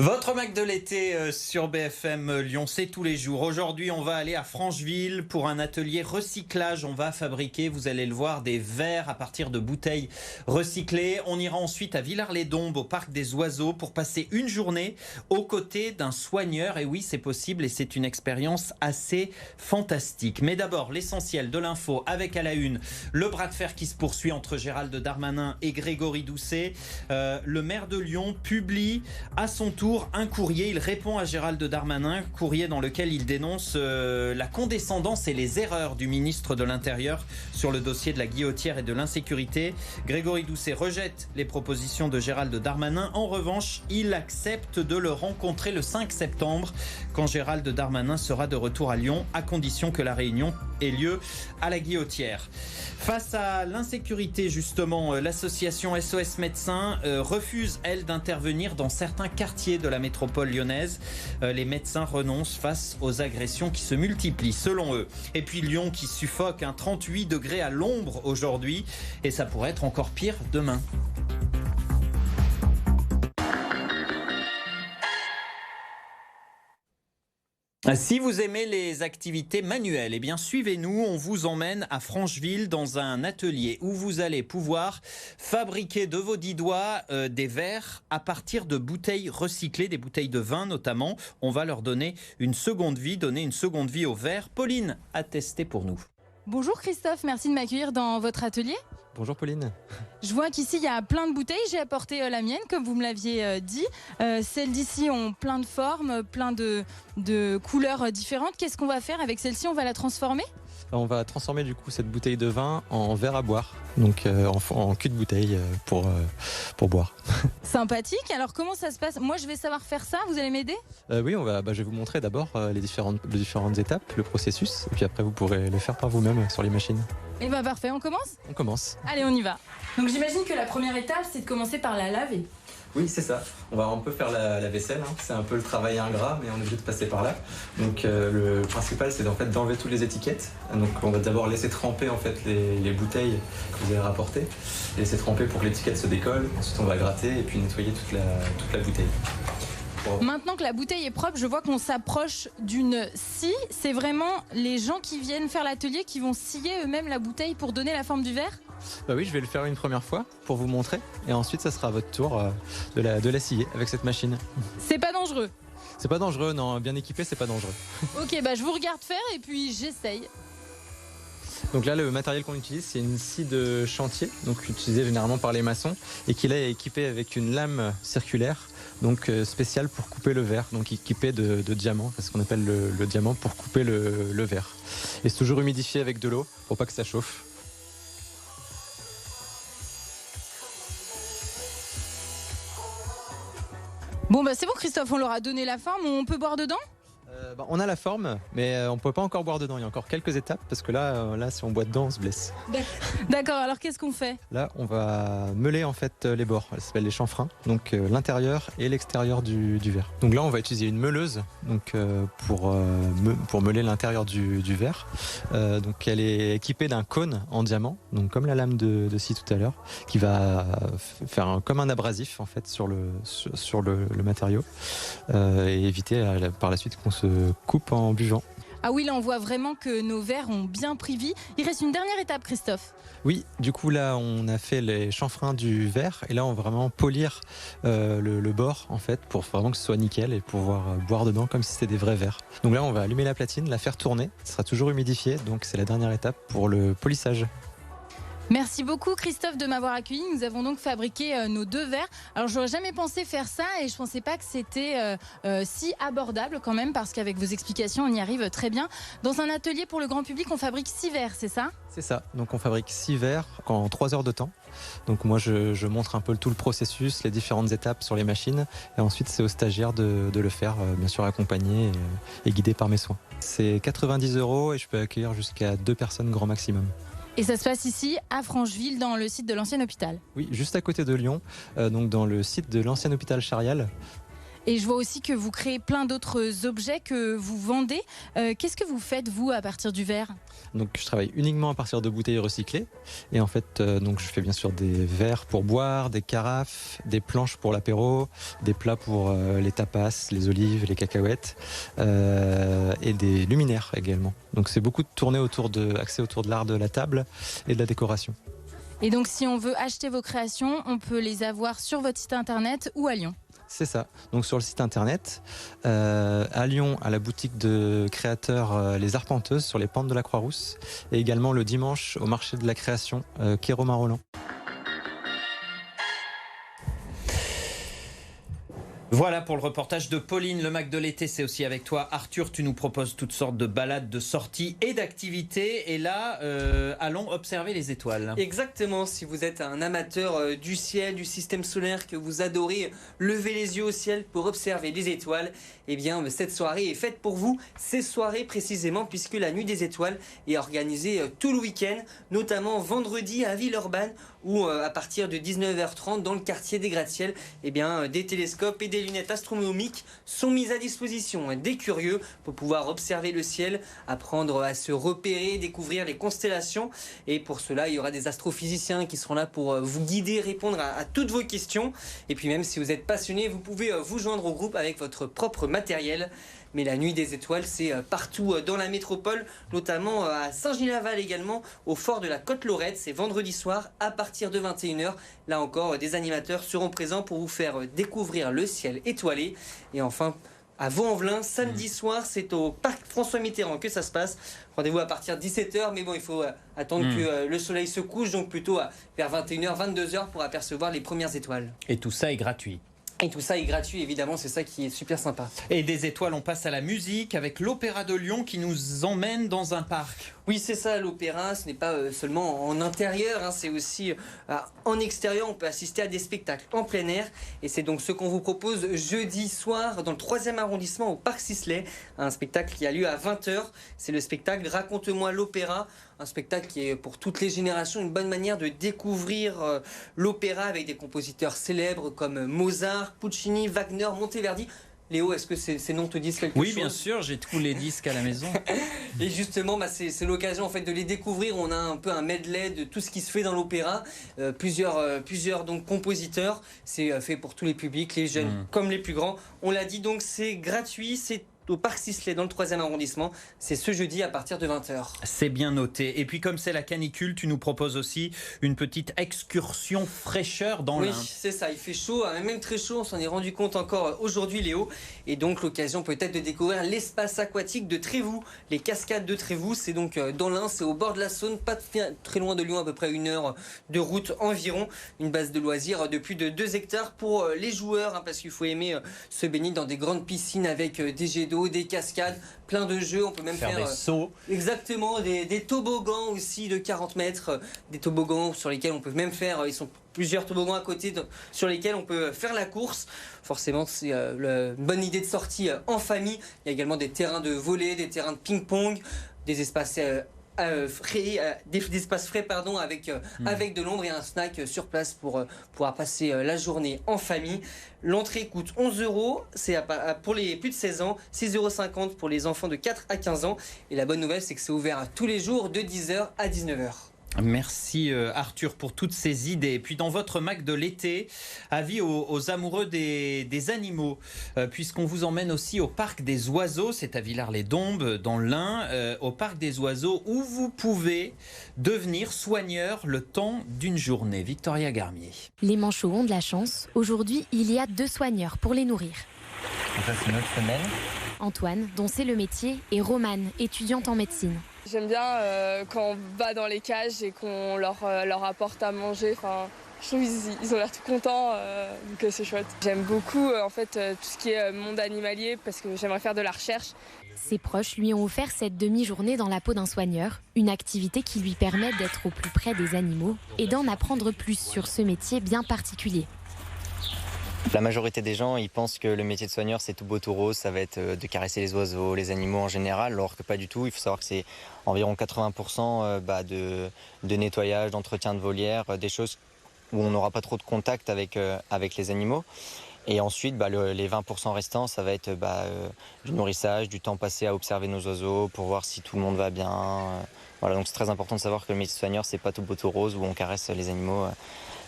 Votre Mac de l'été sur BFM Lyon, c'est tous les jours. Aujourd'hui, on va aller à Francheville pour un atelier recyclage. On va fabriquer, vous allez le voir, des verres à partir de bouteilles recyclées. On ira ensuite à Villars-les-Dombes, au Parc des Oiseaux, pour passer une journée aux côtés d'un soigneur. Et oui, c'est possible et c'est une expérience assez fantastique. Mais d'abord, l'essentiel de l'info avec à la une le bras de fer qui se poursuit entre Gérald Darmanin et Grégory Doucet. Le maire de Lyon publie à son tour un courrier. Il répond à Gérald Darmanin, courrier dans lequel il dénonce la condescendance et les erreurs du ministre de l'Intérieur sur le dossier de la guillotière et de l'insécurité. Grégory Doucet rejette les propositions de Gérald Darmanin. En revanche, il accepte de le rencontrer le 5 septembre quand Gérald Darmanin sera de retour à Lyon, à condition que la réunion ait lieu à la guillotière. Face à l'insécurité, justement, l'association SOS Médecins refuse, elle, d'intervenir dans certains quartiers de la métropole lyonnaise. Les médecins renoncent face aux agressions qui se multiplient, selon eux. Et puis Lyon qui suffoque, 38 degrés à l'ombre aujourd'hui, et ça pourrait être encore pire demain. Si vous aimez les activités manuelles, eh bien suivez-nous, on vous emmène à Francheville dans un atelier où vous allez pouvoir fabriquer de vos 10 doigts des verres à partir de bouteilles recyclées, des bouteilles de vin notamment. On va leur donner une seconde vie aux verres. Pauline a testé pour nous. Bonjour Christophe, merci de m'accueillir dans votre atelier. Bonjour Pauline. Je vois qu'ici il y a plein de bouteilles, j'ai apporté la mienne comme vous me l'aviez dit. Celles d'ici ont plein de formes, plein de couleurs différentes. Qu'est-ce qu'on va faire avec celle-ci? On va la transformer? On va transformer du coup cette bouteille de vin en verre à boire, donc en cul de bouteille pour boire. Sympathique, alors comment ça se passe? Moi je vais savoir faire ça, vous allez m'aider? Oui, je vais vous montrer d'abord les différentes étapes, le processus, et puis après vous pourrez le faire par vous-même sur les machines. Et bah parfait, on commence? On commence. Allez, on y va. Donc j'imagine que la première étape c'est de commencer par la laver. Oui, c'est ça. On peut faire la vaisselle, c'est un peu le travail ingrat, mais on est obligé de passer par là. Donc le principal, c'est d'enlever toutes les étiquettes. Donc on va d'abord laisser tremper en fait les bouteilles que vous avez rapportées, laisser tremper pour que l'étiquette se décolle. Ensuite, on va gratter et puis nettoyer toute la bouteille. Maintenant que la bouteille est propre, je vois qu'on s'approche d'une scie. C'est vraiment les gens qui viennent faire l'atelier qui vont scier eux-mêmes la bouteille pour donner la forme du verre? Oui, je vais le faire une première fois pour vous montrer. Et ensuite, ça sera à votre tour de la scier avec cette machine. C'est pas dangereux? C'est pas dangereux, non. Bien équipé, c'est pas dangereux. Ok, je vous regarde faire et puis j'essaye. Donc là, le matériel qu'on utilise, c'est une scie de chantier, donc utilisée généralement par les maçons, et qui là est équipée avec une lame circulaire, donc spéciale pour couper le verre, donc équipée de diamants, c'est ce qu'on appelle le diamant pour couper le verre. Et c'est toujours humidifié avec de l'eau pour pas que ça chauffe. Bon c'est bon Christophe, on leur a donné la forme, on peut boire dedans? On a la forme, mais on ne peut pas encore boire dedans. Il y a encore quelques étapes parce que là, si on boit dedans, on se blesse. D'accord, alors qu'est-ce qu'on fait? Là, on va meuler en fait les bords. Ça s'appelle les chanfreins, donc l'intérieur et l'extérieur du verre. Donc là, on va utiliser une meuleuse pour meuler l'intérieur du verre. Donc elle est équipée d'un cône en diamant, donc comme la lame de scie tout à l'heure, qui va faire comme un abrasif en fait sur le matériau et éviter par la suite qu'on se coupe en buvant. Ah oui, là on voit vraiment que nos verres ont bien pris vie. Il reste une dernière étape Christophe. Oui, du coup là on a fait les chanfreins du verre et là on va vraiment polir le bord en fait pour vraiment que ce soit nickel et pouvoir boire dedans comme si c'était des vrais verres. Donc là on va allumer la platine, la faire tourner, ça sera toujours humidifié, donc c'est la dernière étape pour le polissage. Merci beaucoup Christophe de m'avoir accueilli. Nous avons donc fabriqué nos 2 verres. Alors j'aurais jamais pensé faire ça et je pensais pas que c'était si abordable quand même, parce qu'avec vos explications on y arrive très bien. Dans un atelier pour le grand public, on fabrique 6 verres, c'est ça? C'est ça, donc on fabrique 6 verres en 3 heures de temps. Donc moi je montre un peu tout le processus, les différentes étapes sur les machines, et ensuite c'est aux stagiaires de le faire, bien sûr accompagné et guidé par mes soins. C'est 90 € et je peux accueillir jusqu'à 2 personnes grand maximum. Et ça se passe ici, à Francheville, dans le site de l'ancien hôpital? Oui, juste à côté de Lyon, donc dans le site de l'ancien hôpital Charial. Et je vois aussi que vous créez plein d'autres objets que vous vendez. Qu'est-ce que vous faites, vous, à partir du verre ? Donc je travaille uniquement à partir de bouteilles recyclées et en fait donc je fais bien sûr des verres pour boire, des carafes, des planches pour l'apéro, des plats pour les tapas, les olives, les cacahuètes et des luminaires également. Donc c'est beaucoup axé autour de l'art de la table et de la décoration. Et donc si on veut acheter vos créations, on peut les avoir sur votre site internet ou à Lyon ? C'est ça. Donc sur le site internet, à Lyon, à la boutique de créateurs Les Arpenteuses sur les pentes de la Croix-Rousse, et également le dimanche au marché de la création quai Romain-Rolland. Voilà pour le reportage de Pauline. Le Mac de l'été, c'est aussi avec toi. Arthur, tu nous proposes toutes sortes de balades, de sorties et d'activités. Et là, allons observer les étoiles. Exactement, si vous êtes un amateur du ciel, du système solaire, que vous adorez lever les yeux au ciel pour observer les étoiles, eh bien cette soirée est faite pour vous. Ces soirées précisément, puisque la Nuit des Étoiles est organisée tout le week-end, notamment vendredi à Villeurbanne, où à partir de 19h30 dans le quartier des gratte-ciel, eh bien des télescopes et des lunettes astronomiques sont mises à disposition des curieux pour pouvoir observer le ciel, apprendre à se repérer, découvrir les constellations. Et pour cela, il y aura des astrophysiciens qui seront là pour vous guider, répondre à toutes vos questions. Et puis même si vous êtes passionné, vous pouvez vous joindre au groupe avec votre propre matériel. Mais la Nuit des Étoiles, c'est partout dans la métropole, notamment à Saint-Gilles-Laval également, au fort de la Côte-Lorette. C'est vendredi soir à partir de 21h. Là encore, des animateurs seront présents pour vous faire découvrir le ciel étoilé. Et enfin, à Vaux-en-Velin, samedi soir, c'est au parc François Mitterrand que ça se passe. Rendez-vous à partir de 17h, mais bon, il faut attendre que le soleil se couche, donc plutôt vers 21h, 22h pour apercevoir les premières étoiles. Et tout ça est gratuit. Et tout ça est gratuit, évidemment, c'est ça qui est super sympa. Et des étoiles, on passe à la musique avec l'Opéra de Lyon qui nous emmène dans un parc. Oui, c'est ça, l'opéra, ce n'est pas seulement en intérieur, c'est aussi en extérieur, on peut assister à des spectacles en plein air. Et c'est donc ce qu'on vous propose jeudi soir dans le 3e arrondissement au Parc Sisley, un spectacle qui a lieu à 20h. C'est le spectacle Raconte-moi l'opéra, un spectacle qui est pour toutes les générations une bonne manière de découvrir l'opéra avec des compositeurs célèbres comme Mozart, Puccini, Wagner, Monteverdi. Léo, est-ce que ces noms te disent quelque chose ? Oui, bien sûr, j'ai tous les disques à la maison. Et justement, c'est l'occasion en fait de les découvrir. On a un peu un medley de tout ce qui se fait dans l'opéra. Plusieurs donc compositeurs. C'est fait pour tous les publics, les jeunes comme les plus grands. On l'a dit, donc c'est gratuit, c'est au Parc Sisley dans le 3e arrondissement. C'est ce jeudi à partir de 20h. C'est bien noté. Et puis comme c'est la canicule, tu nous proposes aussi une petite excursion fraîcheur dans l'Ain. Oui, c'est ça. Il fait chaud, même très chaud. On s'en est rendu compte encore aujourd'hui, Léo. Et donc l'occasion peut-être de découvrir l'espace aquatique de Trévoux. Les cascades de Trévoux, c'est donc dans l'Ain, c'est au bord de la Saône, pas très loin de Lyon, à peu près 1 heure de route environ. Une base de loisirs de plus de 2 hectares pour les joueurs, parce qu'il faut aimer se baigner dans des grandes piscines avec des jets d'eau, des cascades, plein de jeux. On peut même faire des sauts. Exactement, des toboggans aussi de 40 mètres, des toboggans sur lesquels on peut même faire, ils sont plusieurs toboggans à côté sur lesquels on peut faire la course. Forcément, c'est une bonne idée de sortie en famille. Il y a également des terrains de volley, des terrains de ping-pong, des espaces des espaces frais avec de l'ombre et un snack sur place pour pouvoir passer la journée en famille. L'entrée coûte 11 €, c'est pour les plus de 16 ans, 6,50 € pour les enfants de 4 à 15 ans. Et la bonne nouvelle, c'est que c'est ouvert tous les jours de 10h à 19h. Merci Arthur pour toutes ces idées. Et puis dans votre Mac de l'été, avis aux amoureux des animaux, puisqu'on vous emmène aussi au Parc des Oiseaux, c'est à Villars-les-Dombes dans l'Ain, au Parc des Oiseaux où vous pouvez devenir soigneur le temps d'une journée. Victoria Garmier. Les manchots ont de la chance. Aujourd'hui, il y a 2 soigneurs pour les nourrir. Donc ça, c'est notre femelle. Antoine, dont c'est le métier, et Romane, étudiante en médecine. J'aime bien quand on va dans les cages et qu'on leur apporte à manger. Enfin, je trouve qu'ils ont l'air tout contents, donc c'est chouette. J'aime beaucoup tout ce qui est monde animalier parce que j'aimerais faire de la recherche. Ses proches lui ont offert cette demi-journée dans la peau d'un soigneur, une activité qui lui permet d'être au plus près des animaux et d'en apprendre plus sur ce métier bien particulier. La majorité des gens, ils pensent que le métier de soigneur, c'est tout beau, tout rose, ça va être de caresser les oiseaux, les animaux en général, alors que pas du tout. Il faut savoir que c'est environ 80% de nettoyage, d'entretien de volière, des choses où on n'aura pas trop de contact avec les animaux. Et ensuite, les 20% restants, ça va être du nourrissage, du temps passé à observer nos oiseaux pour voir si tout le monde va bien. Voilà, donc c'est très important de savoir que le métier de soigneur, c'est pas tout beau tout rose où on caresse les animaux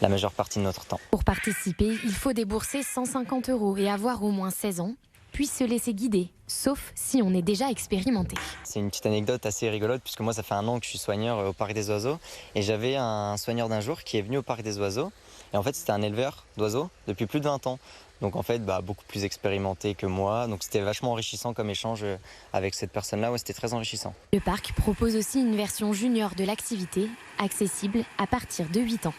la majeure partie de notre temps. Pour participer, il faut débourser 150 € et avoir au moins 16 ans, puis se laisser guider, sauf si on est déjà expérimenté. C'est une petite anecdote assez rigolote puisque moi ça fait 1 an que je suis soigneur au Parc des Oiseaux et j'avais un soigneur d'un jour qui est venu au Parc des Oiseaux et en fait c'était un éleveur d'oiseaux depuis plus de 20 ans. Donc en fait beaucoup plus expérimenté que moi, donc c'était vachement enrichissant comme échange avec cette personne-là, ouais, c'était très enrichissant. Le parc propose aussi une version junior de l'activité, accessible à partir de 8 ans.